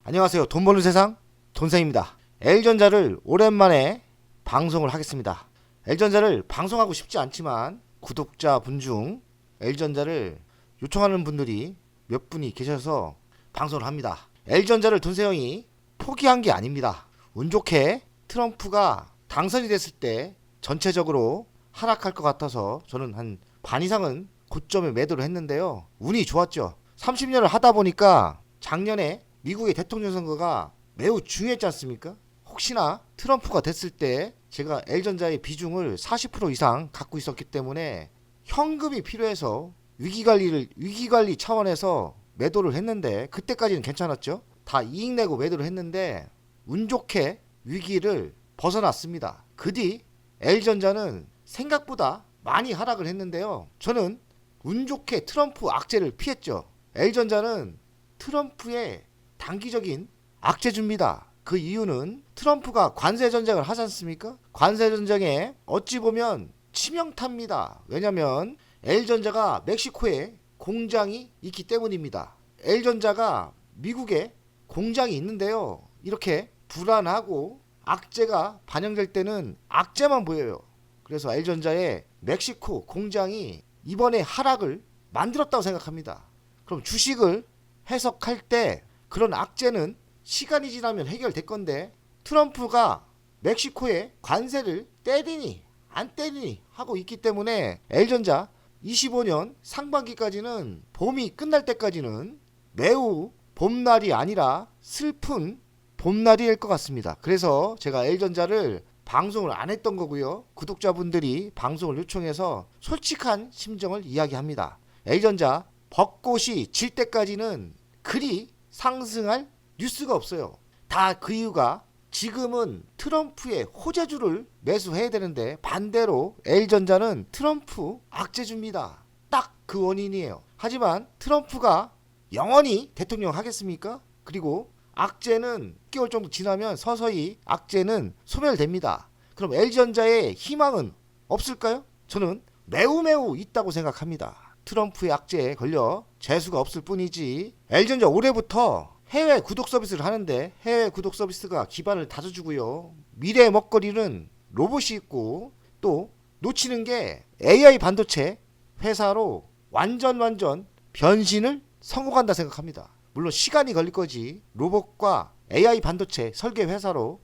안녕하세요. 돈 버는 세상 돈생입니다. L전자를 오랜만에 방송을 하겠습니다. L전자를 방송하고 싶지 않지만 구독자분 중 L전자를 요청하는 분들이 몇 분이 계셔서 방송을 합니다. L전자를 돈세형이 포기한 게 아닙니다. 운 좋게 트럼프가 당선이 됐을 때 전체적으로 하락할 것 같아서 저는 한 반 이상은 고점에 매도를 했는데요. 운이 좋았죠. 30년을 하다 보니까 작년에 미국의 대통령 선거가 매우 중요했지 않습니까? 혹시나 트럼프가 됐을 때 제가 L전자의 비중을 40% 이상 갖고 있었기 때문에 현금이 필요해서 위기관리 차원에서 매도를 했는데 그때까지는 괜찮았죠. 다 이익 내고 매도를 했는데 운 좋게 위기를 벗어났습니다. 그 뒤 L전자는 생각보다 많이 하락을 했는데요. 저는 운 좋게 트럼프 악재를 피했죠. L전자는 트럼프의 단기적인 악재줍니다. 그 이유는 트럼프가 관세 전쟁을 하지 않습니까? 관세 전쟁에 어찌 보면 치명타입니다. 왜냐면 L전자가 멕시코에 공장이 있기 때문입니다. L전자가 미국에 공장이 있는데요. 이렇게 불안하고 악재가 반영될 때는 악재만 보여요. 그래서 L전자의 멕시코 공장이 이번에 하락을 만들었다고 생각합니다. 그럼 주식을 해석할 때 그런 악재는 시간이 지나면 해결될 건데 트럼프가 멕시코에 관세를 때리니 안 때리니 하고 있기 때문에 L전자 25년 상반기까지는 봄이 끝날 때까지는 매우 봄날이 아니라 슬픈 봄날일 것 같습니다. 그래서 제가 L전자를 방송을 안 했던 거고요. 구독자분들이 방송을 요청해서 솔직한 심정을 이야기합니다. L전자 벚꽃이 질 때까지는 그리 상승할 뉴스가 없어요. 다 그 이유가 지금은 트럼프의 호재주를 매수해야 되는데 반대로 L전자는 트럼프 악재주입니다. 딱 그 원인이에요. 하지만 트럼프가 영원히 대통령 하겠습니까? 그리고 악재는 6개월 정도 지나면 서서히 악재는 소멸됩니다. 그럼 L전자의 희망은 없을까요? 저는 매우 있다고 생각합니다. 트럼프의 악재에 걸려 재수가 없을 뿐이지. L전자 올해부터 해외 구독 서비스를 하는데 해외 구독 서비스가 기반을 다져주고요. 미래의 먹거리는 로봇이 있고 또 놓치는 게 AI 반도체 회사로 완전 변신을 성공한다 생각합니다. 물론 시간이 걸릴 거지. 로봇과 AI 반도체 설계 회사로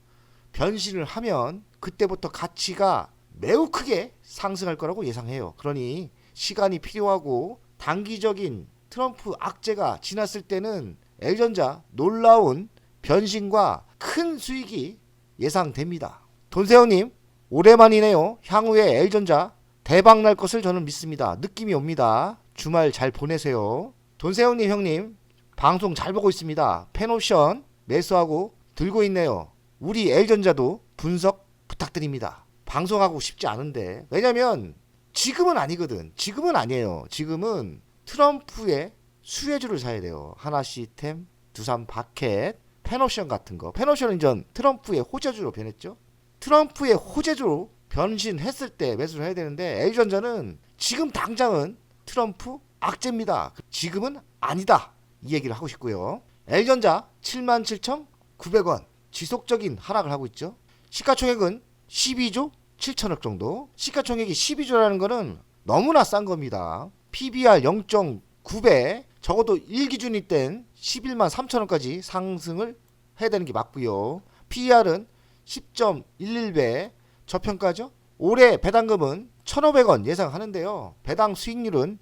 변신을 하면 그때부터 가치가 매우 크게 상승할 거라고 예상해요. 그러니 시간이 필요하고 단기적인 트럼프 악재가 지났을 때는 L전자 놀라운 변신과 큰 수익이 예상됩니다. 돈세형님 오랜만이네요. 향후에 L전자 대박 날 것을 저는 믿습니다. 느낌이 옵니다. 주말 잘 보내세요. 돈세형님 형님 방송 잘 보고 있습니다. 펜옵션 매수하고 들고 있네요. 우리 L전자도 분석 부탁드립니다. 방송하고 싶지 않은데 왜냐면 지금은 아니거든. 지금은 아니에요. 지금은 트럼프의 수혜주를 사야 돼요. 하나시스템, 두산바켓, 펜옵션 같은 거. 펜옵션은 전 트럼프의 호재주로 변했죠. 트럼프의 호재주로 변신했을 때 매수를 해야 되는데 L전자는 지금 당장은 트럼프 악재입니다. 지금은 아니다. 이 얘기를 하고 싶고요. L전자 77,900원 지속적인 하락을 하고 있죠. 시가총액은 12조 7천억 정도. 시가총액이 12조라는 거는 너무나 싼 겁니다. PBR 0.9배 적어도 1기준일 땐 11만 3천원까지 상승을 해야 되는 게 맞고요. PER은 10.11배 저평가죠. 올해 배당금은 1,500원 예상하는데요. 배당 수익률은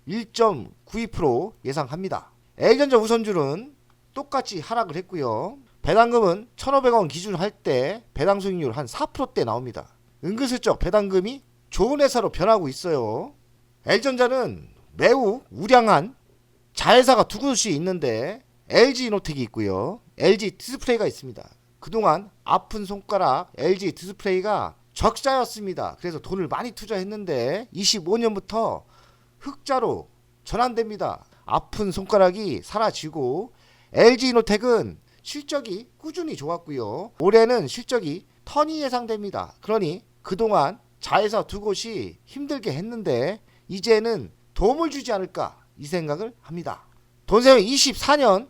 1.92% 예상합니다. L전자 우선주는 똑같이 하락을 했고요. 배당금은 1,500원 기준 할 때 배당 수익률 한 4%대 나옵니다. 은근슬쩍 배당금이 좋은 회사로 변하고 있어요. L전자는 매우 우량한 자회사가 두 곳이 있는데 LG이노텍이 있고요. LG 디스플레이가 있습니다. 그동안 아픈 손가락 LG 디스플레이가 적자였습니다. 그래서 돈을 많이 투자했는데 25년부터 흑자로 전환됩니다. 아픈 손가락이 사라지고 LG이노텍은 실적이 꾸준히 좋았고요. 올해는 실적이 턴이 예상됩니다. 그러니 그동안 자회사 두 곳이 힘들게 했는데 이제는 도움을 주지 않을까 이 생각을 합니다. 돈세형 24년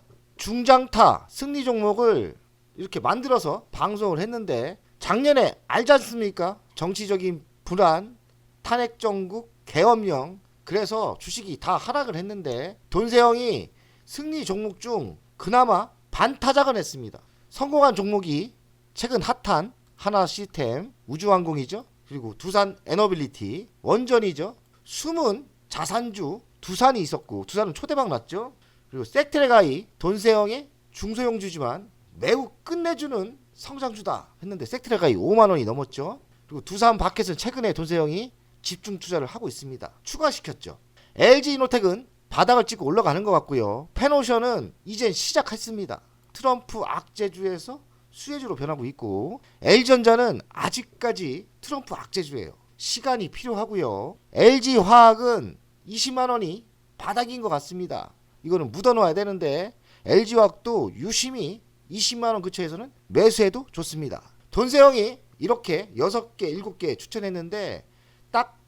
중장타 승리 종목을 이렇게 만들어서 방송을 했는데 작년에 알지 않습니까? 정치적인 불안, 탄핵 정국, 계엄령, 그래서 주식이 다 하락을 했는데 돈세영이 승리 종목 중 그나마 반타작은 했습니다. 성공한 종목이 최근 핫한 하나 시스템, 우주항공이죠. 그리고 두산 에너빌리티, 원전이죠. 숨은 자산주 두산이 있었고 두산은 초대박 났죠. 그리고 섹트레가이 돈세영의 중소형주지만 매우 끝내주는 성장주다 했는데 섹트레가이 5만원이 넘었죠. 그리고 두산 바켓은 최근에 돈세영이 집중 투자를 하고 있습니다. 추가시켰죠. LG이노텍은 바닥을 찍고 올라가는 것 같고요. 페노션은 이젠 시작했습니다. 트럼프 악재주에서 수혜주로 변하고 있고 LG전자는 아직까지 트럼프 악재주예요. 시간이 필요하고요. LG화학은 20만원이 바닥인 것 같습니다. 이거는 묻어놓아야 되는데 LG화학도 유심히 20만원 근처에서는 매수해도 좋습니다. 돈세영이 이렇게 6개, 7개 추천했는데 딱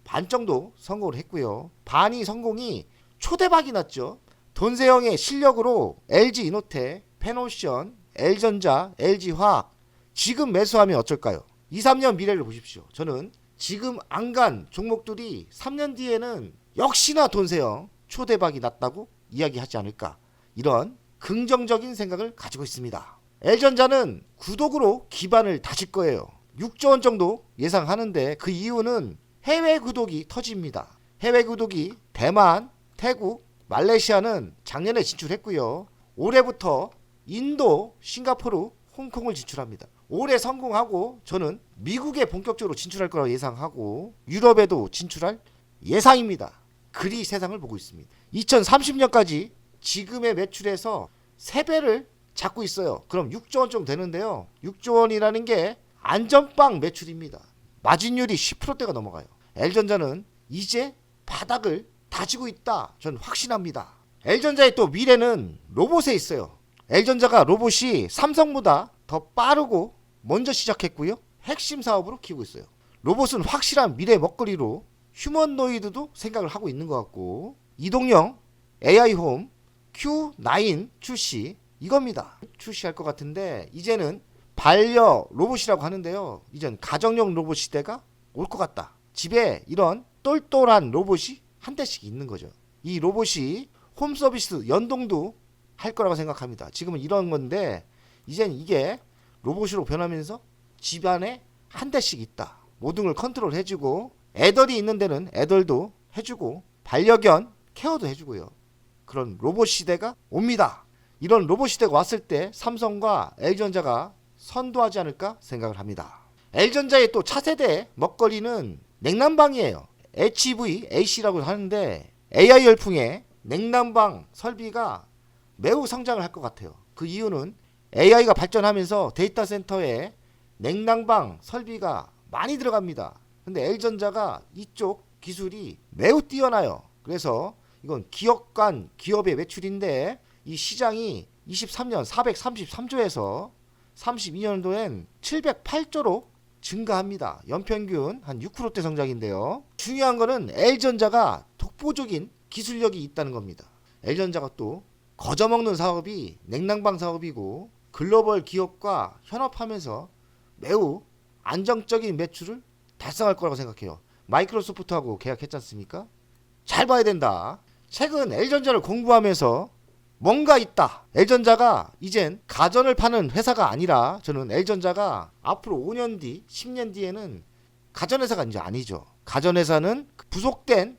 반 정도 성공을 했고요. 반이 성공이 초대박이 났죠. 돈세영의 실력으로 LG이노텍, 페노션, L전자, LG화학 지금 매수하면 어쩔까요? 2, 3년 미래를 보십시오. 저는 지금 안 간 종목들이 3년 뒤에는 역시나 돈세영 초대박이 났다고 이야기하지 않을까, 이런 긍정적인 생각을 가지고 있습니다. L전자는 구독으로 기반을 다질 거예요. 6조원 정도 예상하는데 그 이유는 해외 구독이 터집니다. 해외 구독이 대만, 태국, 말레이시아는 작년에 진출했고요. 올해부터 인도, 싱가포르, 홍콩을 진출합니다. 올해 성공하고 저는 미국에 본격적으로 진출할 거라고 예상하고 유럽에도 진출할 예상입니다. 그리 세상을 보고 있습니다. 2030년까지 지금의 매출에서 3배를 잡고 있어요. 그럼 6조원 정도 되는데요. 6조원이라는 게 안전빵 매출입니다. 마진율이 10%대가 넘어가요. L전자는 이제 바닥을 다지고 있다, 전 확신합니다. L전자의 또 미래는 로봇에 있어요. L전자가 로봇이 삼성보다 더 빠르고 먼저 시작했고요. 핵심 사업으로 키우고 있어요. 로봇은 확실한 미래 먹거리로 휴머노이드도 생각을 하고 있는 것 같고 이동형 AI홈 Q9 출시, 이겁니다. 출시할 것 같은데 이제는 반려 로봇이라고 하는데요. 이젠 가정용 로봇 시대가 올 것 같다. 집에 이런 똘똘한 로봇이 한 대씩 있는 거죠. 이 로봇이 홈 서비스 연동도 할 거라고 생각합니다. 지금은 이런 건데 이젠 이게 로봇으로 변하면서 집안에 한 대씩 있다. 모든 걸 컨트롤 해주고 애덜이 있는 데는 애덜도 해주고 반려견 케어도 해주고요. 그런 로봇 시대가 옵니다. 이런 로봇 시대가 왔을 때 삼성과 L전자가 선도하지 않을까 생각을 합니다. L전자의 또 차세대 먹거리는 냉난방이에요. HVAC라고 하는데 AI 열풍에 냉난방 설비가 매우 성장을 할 것 같아요. 그 이유는 AI가 발전하면서 데이터 센터에 냉난방 설비가 많이 들어갑니다. 근데 L전자가 이쪽 기술이 매우 뛰어나요. 그래서 이건 기업 간 기업의 매출인데 이 시장이 23년 433조에서 32년도엔 708조로 증가합니다. 연평균 한 6%대 성장인데요. 중요한 거는 L전자가 독보적인 기술력이 있다는 겁니다. L전자가 또 거저먹는 사업이 냉난방 사업이고 글로벌 기업과 현업하면서 매우 안정적인 매출을 달성할 거라고 생각해요. 마이크로소프트하고 계약했지 않습니까? 잘 봐야 된다. 최근 L전자를 공부하면서 뭔가 있다. L전자가 이젠 가전을 파는 회사가 아니라 저는 L전자가 앞으로 5년 뒤, 10년 뒤에는 가전회사가 이제 아니죠. 가전회사는 부속된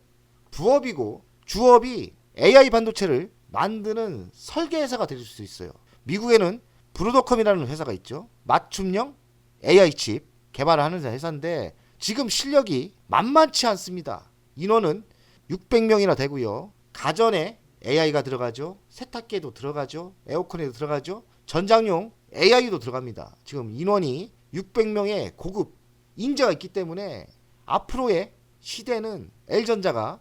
부업이고 주업이 AI 반도체를 만드는 설계회사가 될 수 있어요. 미국에는 브로드컴이라는 회사가 있죠. 맞춤형 AI 칩 개발을 하는 회사인데 지금 실력이 만만치 않습니다. 인원은 600명이나 되고요. 가전에 AI가 들어가죠. 세탁기에도 들어가죠. 에어컨에도 들어가죠. 전장용 AI도 들어갑니다. 지금 인원이 600명의 고급 인재가 있기 때문에 앞으로의 시대는 L전자가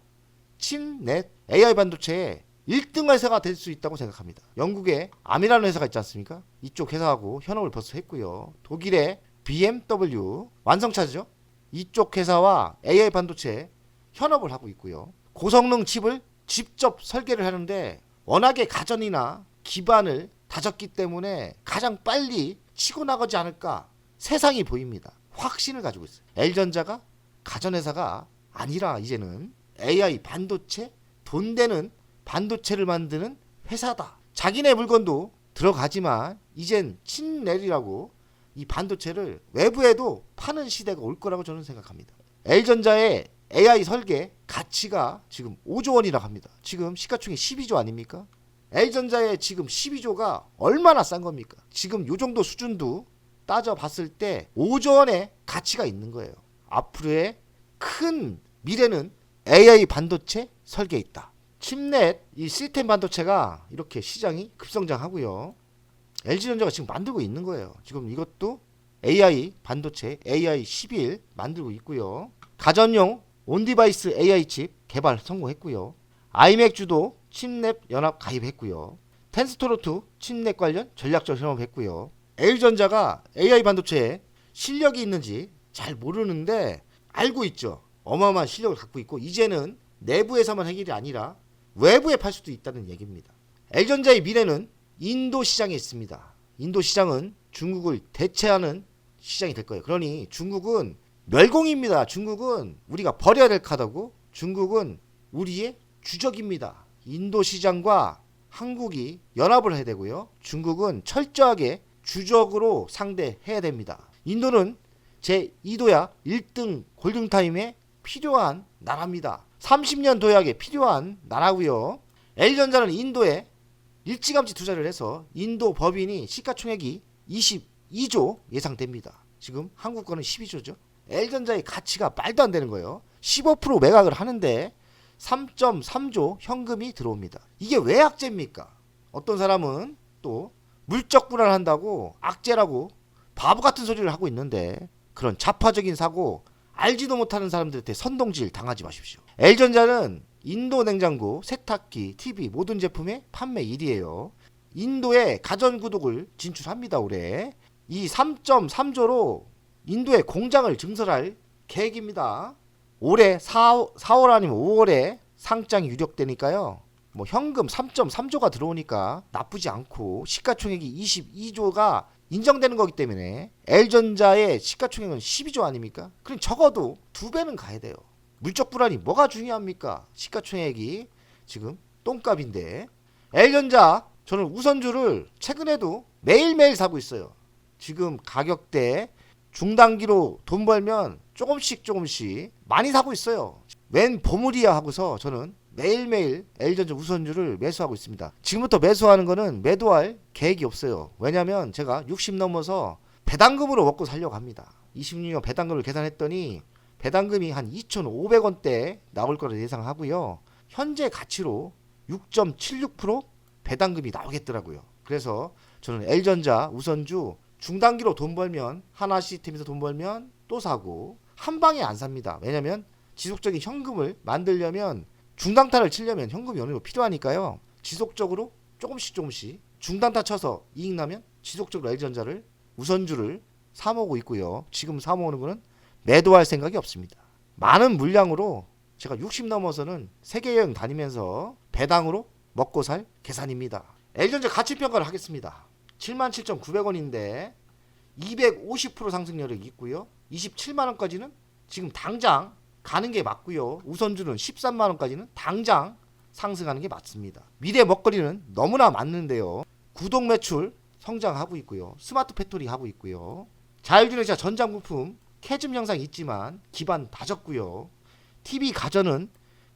칩넷 AI 반도체의 1등 회사가 될 수 있다고 생각합니다. 영국의 아미라는 회사가 있지 않습니까? 이쪽 회사하고 현업을 벌써 했고요. 독일의 BMW 완성차죠. 이쪽 회사와 AI 반도체 현업을 하고 있고요. 고성능 칩을 직접 설계를 하는데 워낙에 가전이나 기반을 다졌기 때문에 가장 빨리 치고 나가지 않을까 세상이 보입니다. 확신을 가지고 있어요. L전자가 가전회사가 아니라 이제는 AI 반도체, 돈 되는 반도체를 만드는 회사다. 자기네 물건도 들어가지만 이젠 친내리라고 이 반도체를 외부에도 파는 시대가 올 거라고 저는 생각합니다. L전자의 AI 설계 가치가 지금 5조 원이라고 합니다. 지금 시가총액 12조 아닙니까? L전자의 지금 12조가 얼마나 싼 겁니까? 지금 요 정도 수준도 따져봤을 때 5조 원의 가치가 있는 거예요. 앞으로의 큰 미래는 AI 반도체 설계에 있다. 칩넷 이 시스템 반도체가 이렇게 시장이 급성장하고요. LG전자가 지금 만들고 있는 거예요. 지금 이것도 AI 반도체 AI11 만들고 있고요. 가전용 온디바이스 AI 칩 개발 성공했고요. 아이맥주도 칩넷 연합 가입했고요. 텐스토로2 칩넷 관련 전략적 협업했고요. L전자가 AI 반도체에 실력이 있는지 잘 모르는데 알고 있죠. 어마어마한 실력을 갖고 있고 이제는 내부에서만 해결이 아니라 외부에 팔 수도 있다는 얘기입니다. L전자의 미래는 인도 시장에 있습니다. 인도 시장은 중국을 대체하는 시장이 될 거예요. 그러니 중국은 멸공입니다. 중국은 우리가 버려야 될 카드고 중국은 우리의 주적입니다. 인도 시장과 한국이 연합을 해야 되고요. 중국은 철저하게 주적으로 상대해야 됩니다. 인도는 제2도약 1등 골든타임에 필요한 나라입니다. 30년 도약에 필요한 나라고요. L전자는 인도에 일찌감치 투자를 해서 인도 법인이 시가총액이 22조 예상됩니다. 지금 한국 거는 12조죠. L전자의 가치가 말도 안 되는 거예요. 15% 매각을 하는데 3.3조 현금이 들어옵니다. 이게 왜 악재입니까? 어떤 사람은 또 물적 불안한다고 악재라고 바보 같은 소리를 하고 있는데 그런 좌파적인 사고 알지도 못하는 사람들한테 선동질 당하지 마십시오. L전자는 인도 냉장고, 세탁기, TV 모든 제품의 판매 1위예요. 인도에 가전구독을 진출합니다. 올해 이 3.3조로 인도에 공장을 증설할 계획입니다. 올해 4월 아니면 5월에 상장이 유력되니까요. 뭐 현금 3.3조가 들어오니까 나쁘지 않고 시가총액이 22조가 인정되는 거기 때문에 L전자의 시가총액은 12조 아닙니까? 그럼 적어도 2배는 가야 돼요. 물적 불안이 뭐가 중요합니까? 시가총액이 지금 똥값인데 L전자 저는 우선주를 최근에도 매일매일 사고 있어요. 지금 가격대 중단기로 돈 벌면 조금씩 많이 사고 있어요. 웬 보물이야 하고서 저는 매일매일 L전자 우선주를 매수하고 있습니다. 지금부터 매수하는 거는 매도할 계획이 없어요. 왜냐면 제가 60 넘어서 배당금으로 먹고 살려고 합니다. 26년 배당금을 계산했더니 배당금이 한 2,500원대 나올 거라 예상하고요. 현재 가치로 6.76% 배당금이 나오겠더라고요. 그래서 저는 L전자 우선주 중단기로 돈 벌면 하나 시스템에서 돈 벌면 또 사고 한 방에 안 삽니다. 왜냐면 지속적인 현금을 만들려면 중단타를 치려면 현금이 어느 정도 필요하니까요. 지속적으로 조금씩 중단타 쳐서 이익 나면 지속적으로 L전자를 우선주를 사모으고 있고요. 지금 사모으는 거는 매도할 생각이 없습니다. 많은 물량으로 제가 60 넘어서는 세계 여행 다니면서 배당으로 먹고 살 계산입니다. L전자 가치평가를 하겠습니다. 77,900원인데 250% 상승 여력이 있고요. 27만원까지는 지금 당장 가는 게 맞고요. 우선주는 13만원까지는 당장 상승하는 게 맞습니다. 미래 먹거리는 너무나 맞는데요. 구독 매출 성장하고 있고요. 스마트 팩토리 하고 있고요. 자율주행차 전장 부품 캐즘 영상이 있지만 기반 다졌고요. TV 가전은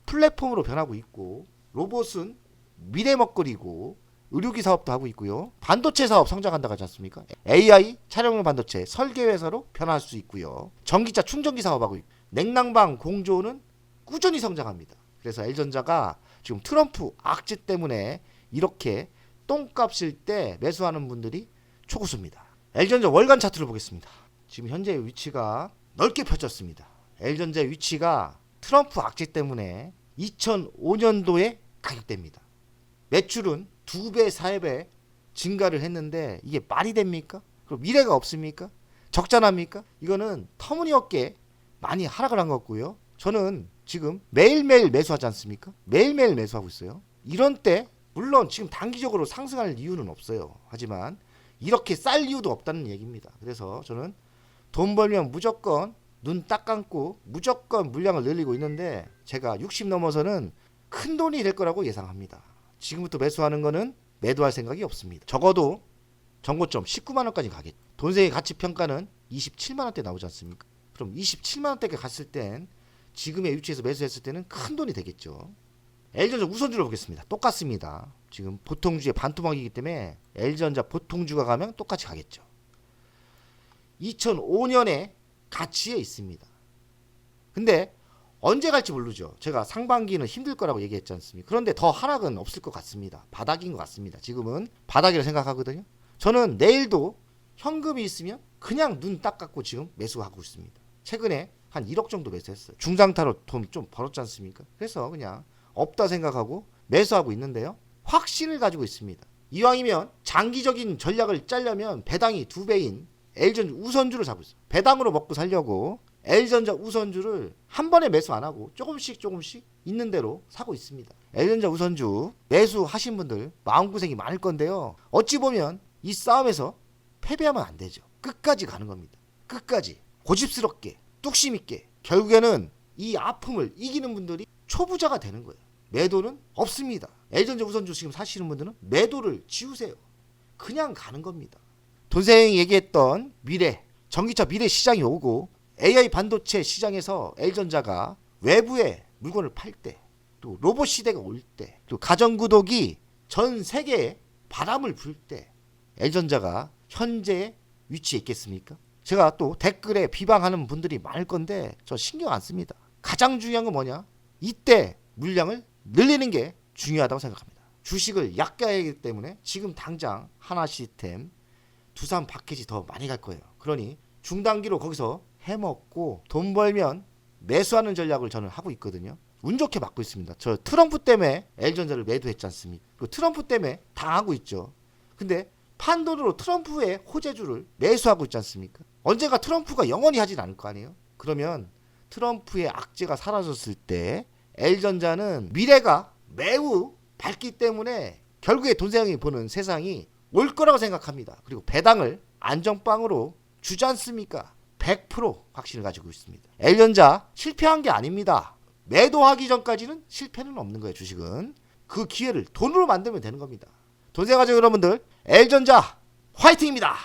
플랫폼으로 변하고 있고 로봇은 미래 먹거리고 의료기 사업도 하고 있고요. 반도체 사업 성장한다고 하지 않습니까? AI 차량용 반도체 설계회사로 변할 수 있고요. 전기차 충전기 사업하고 있고 냉난방 공조는 꾸준히 성장합니다. 그래서 L전자가 지금 트럼프 악재 때문에 이렇게 똥값일 때 매수하는 분들이 초고수입니다. L전자 월간 차트를 보겠습니다. 지금 현재 위치가 넓게 펼쳤습니다. L전자의 위치가 트럼프 악재 때문에 2005년도에 가격대입니다. 매출은 2배, 4배 증가를 했는데 이게 말이 됩니까? 그럼 미래가 없습니까? 적자납니까? 이거는 터무니없게 많이 하락을 한 것 같고요. 저는 지금 매일매일 매수하지 않습니까? 매일매일 매수하고 있어요. 이런 때 물론 지금 단기적으로 상승할 이유는 없어요. 하지만 이렇게 쌀 이유도 없다는 얘기입니다. 그래서 저는 돈 벌면 무조건 눈 딱 감고 무조건 물량을 늘리고 있는데, 제가 60 넘어서는 큰 돈이 될 거라고 예상합니다. 지금부터 매수하는 거는 매도할 생각이 없습니다. 적어도 정고점 19만 원까지 가겠죠. 돈세의 가치 평가는 27만 원대 나오지 않습니까? 그럼 27만 원대까지 갔을 땐 지금의 위치에서 매수했을 때는 큰 돈이 되겠죠. L전자 우선주를 보겠습니다. 똑같습니다. 지금 보통주의 반토막이기 때문에 L전자 보통주가 가면 똑같이 가겠죠. 2005년에 가치에 있습니다. 근데 언제 갈지 모르죠. 제가 상반기는 힘들 거라고 얘기했지 않습니까? 그런데 더 하락은 없을 것 같습니다. 바닥인 것 같습니다. 지금은 바닥이라고 생각하거든요. 저는 내일도 현금이 있으면 그냥 눈 딱 감고 지금 매수하고 있습니다. 최근에 한 1억 정도 매수했어요. 중장타로 돈 좀 벌었지 않습니까? 그래서 그냥 없다 생각하고 매수하고 있는데요. 확신을 가지고 있습니다. 이왕이면 장기적인 전략을 짜려면 배당이 2배인 L전자 우선주를 잡고 있어요. 배당으로 먹고 살려고 L전자 우선주를 한 번에 매수 안 하고 조금씩 있는 대로 사고 있습니다. L전자 우선주 매수하신 분들 마음고생이 많을 건데요. 어찌 보면 이 싸움에서 패배하면 안 되죠. 끝까지 가는 겁니다. 끝까지 고집스럽게 뚝심 있게 결국에는 이 아픔을 이기는 분들이 초부자가 되는 거예요. 매도는 없습니다. L전자 우선주 지금 사시는 분들은 매도를 지우세요. 그냥 가는 겁니다. 돈생이 얘기했던 미래, 전기차 미래 시장이 오고 AI 반도체 시장에서 L전자가 외부에 물건을 팔 때, 또 로봇 시대가 올 때, 또 가정구독이 전 세계에 바람을 불 때 L전자가 현재 위치에 있겠습니까? 제가 또 댓글에 비방하는 분들이 많을 건데 저 신경 안 씁니다. 가장 중요한 건 뭐냐? 이때 물량을 늘리는 게 중요하다고 생각합니다. 주식을 약가야 하기 때문에 지금 당장 하나시스템, 두산 파켓이 더 많이 갈 거예요. 그러니 중단기로 거기서 해먹고 돈 벌면 매수하는 전략을 저는 하고 있거든요. 운 좋게 맞고 있습니다. 저 트럼프 때문에 L전자를 매도했지 않습니까? 그 트럼프 때문에 당하고 있죠. 근데 판돈으로 트럼프의 호재주를 매수하고 있지 않습니까? 언젠가 트럼프가 영원히 하진 않을 거 아니에요? 그러면 트럼프의 악재가 사라졌을 때 L전자는 미래가 매우 밝기 때문에 결국에 돈세상이 보는 세상이 올 거라고 생각합니다. 그리고 배당을 안정빵으로 주지 않습니까? 100% 확신을 가지고 있습니다. L전자 실패한 게 아닙니다. 매도하기 전까지는 실패는 없는 거예요. 주식은 그 기회를 돈으로 만들면 되는 겁니다. 돈세가족 여러분들, L전자 화이팅입니다.